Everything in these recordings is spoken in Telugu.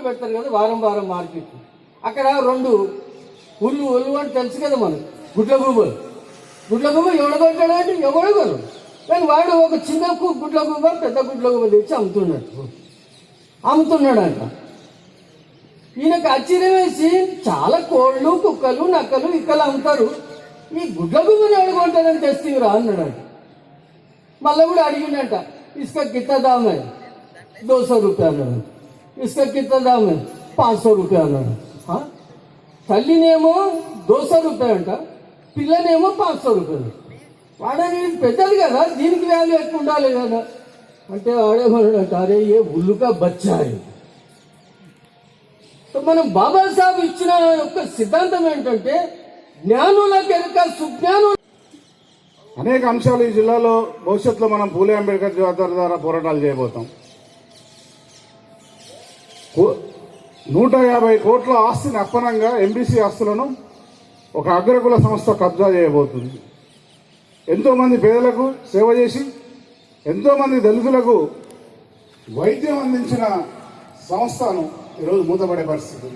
పెడతారు కదా వారం వారం మార్కెట్. అక్కడ 2 ఉల్లు అని తెలుసు కదా మనకు, గుడ్ల గుబ్బ ఎవడగొట్టాడంటే ఎవడగలు, కానీ వాడు ఒక చిన్న గుడ్ల గుబ్బ పెద్ద గుడ్ల గుబ్బ తెచ్చి అమ్ముతున్నాడంట. ఈయనకు ఆశ్చర్యం వేసి చాలా కోళ్ళు కుక్కలు నక్కలు ఇక్కలు అమ్ముతారు, ఈ గుడ్ల గుబ్బని ఎవడగొంటారని తెస్తీవిరా అన్నాడంట. మళ్ళీ కూడా అడిగిండంట, ఇసుక కిత్త దామే 200 రూపాయలు అన్నాడు, ఇసుక కిత్త దామే 500 రూపాయలు అన్నాడు. తల్లినేమో 200 రూపాయలు అంట, పిల్లనేమో 500 రూపాయలు. వాడని పెద్దది కదా, దీనికి వాల్యూ ఎక్కువ ఉండాలి కదా అంటే వాడేమన్నాడంట, అరే ఏ ఉల్లుగా బచ్చాయి. మనం బాబాసాహెబ్ ఇచ్చిన యొక్క సిద్ధాంతం ఏంటంటే జ్ఞానులకు ఎరుక సుజ్ఞాను. అనేక అంశాలు ఈ జిల్లాలో భవిష్యత్తులో మనం పూలే అంబేద్కర్ జాతర ద్వారా పోరాటాలు చేయబోతాం. 150 కోట్ల ఆస్తిని అప్పనంగా ఎంబీసీ ఆస్తులను ఒక అగ్రకుల సంస్థ కబ్జా చేయబోతుంది. ఎంతోమంది పేదలకు సేవ చేసి ఎంతోమంది దళితులకు వైద్యం అందించిన సంస్థను ఈరోజు మూతపడే పరిస్థితి.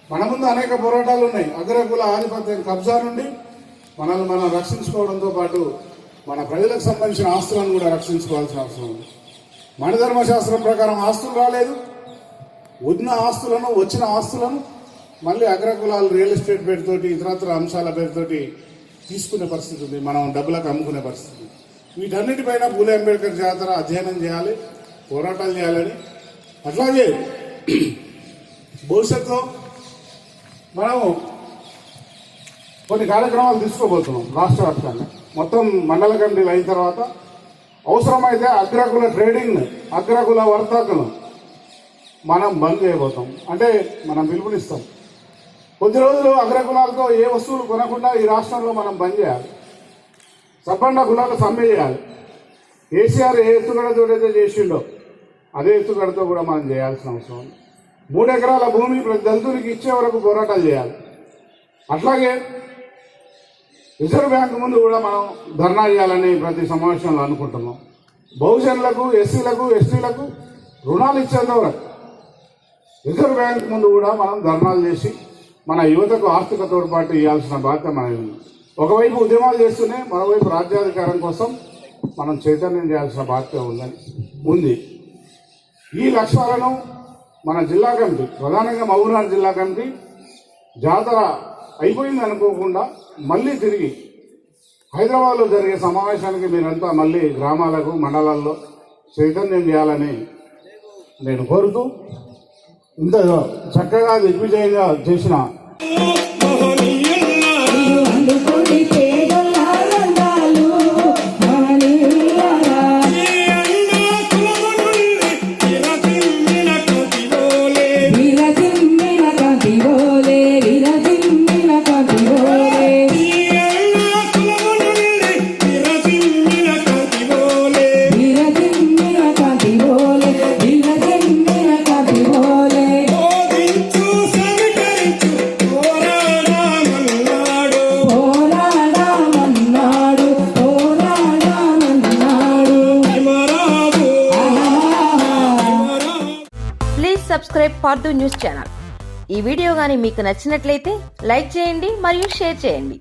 మన ముందు అనేక పోరాటాలు ఉన్నాయి. అగ్రకుల ఆధిపత్యం కబ్జా నుండి మనల్ని మనం రక్షించుకోవడంతో పాటు మన ప్రజలకు సంబంధించిన ఆస్తులను కూడా రక్షించుకోవాల్సిన అవసరం ఉంది. మన ధర్మశాస్త్రం ప్రకారం ఆస్తులు రాలేదు, వచ్చిన ఆస్తులను మళ్ళీ అగ్రకులాలు రియల్ ఎస్టేట్ పేరుతోటి ఇతరత్ర అంశాల పేరుతోటి తీసుకునే పరిస్థితి ఉంది, మనం డబ్బులకు అమ్ముకునే పరిస్థితి. వీటన్నిటిపైన పూలే అంబేద్కర్ జాతర అధ్యయనం చేయాలి, పోరాటాలు చేయాలని. అట్లాగే భవిష్యత్తులో మనము కొన్ని కార్యక్రమాలు తీసుకోబోతున్నాం రాష్ట్ర వ్యాప్తంగా. మొత్తం మండల కమిటీలు అయిన తర్వాత అవసరమైతే అగ్రకుల ట్రేడింగ్, అగ్రకుల వర్తకులు మనం బంద్ చేయబోతాం. అంటే మనం పిలుపునిస్తాం, కొద్ది రోజులు అగ్రకులాలతో ఏ వస్తువులు కొనకుండా ఈ రాష్ట్రంలో మనం బంద్ చేయాలి. సబ్బండ కులాలు సమ్మె చేయాలి. కేసీఆర్ ఏ ఎత్తుగడతోడైతే చేసిండో అదే ఎత్తుగడతో కూడా మనం చేయాల్సిన అవసరం ఉంది. 3 ఎకరాల భూమి ప్రతి దళితునికి ఇచ్చే వరకు పోరాటాలు చేయాలి. అట్లాగే రిజర్వ్ బ్యాంక్ ముందు కూడా మనం ధర్నా చేయాలని ప్రతి సమావేశంలో అనుకుంటున్నాం. బహుజనులకు, ఎస్సీలకు, ఎస్టీలకు రుణాలు ఇచ్చేంత వరకు రిజర్వ్ బ్యాంక్ ముందు కూడా మనం ధర్నాలు చేసి మన యువతకు ఆర్థిక తోడ్పాటు ఇవ్వాల్సిన బాధ్యత మనది ఉంది. ఒకవైపు ఉద్యమాలు చేస్తూనే మరోవైపు రాజ్యాధికారం కోసం మనం చైతన్యం చేయాల్సిన బాధ్యత ఉంది. ఈ లక్ష్యాలను మన జిల్లా కమిటీ, ప్రధానంగా మహబూబ్నగర్ జిల్లా కమిటీ జాతర అయిపోయింది అనుకోకుండా మళ్ళీ తిరిగి హైదరాబాద్లో జరిగే సమావేశానికి మీరంతా మళ్ళీ గ్రామాలకు, మండలాల్లో చైతన్యం చేయాలని నేను కోరుతూ, ఇంత చక్కగా దిగ్విజయంగా చేసిన సబ్స్క్రైబ్ పార్థు న్యూస్ ఛానల్. ఈ వీడియో గాని మీకు నచ్చినట్లయితే లైక్ చేయండి మరియు షేర్ చేయండి.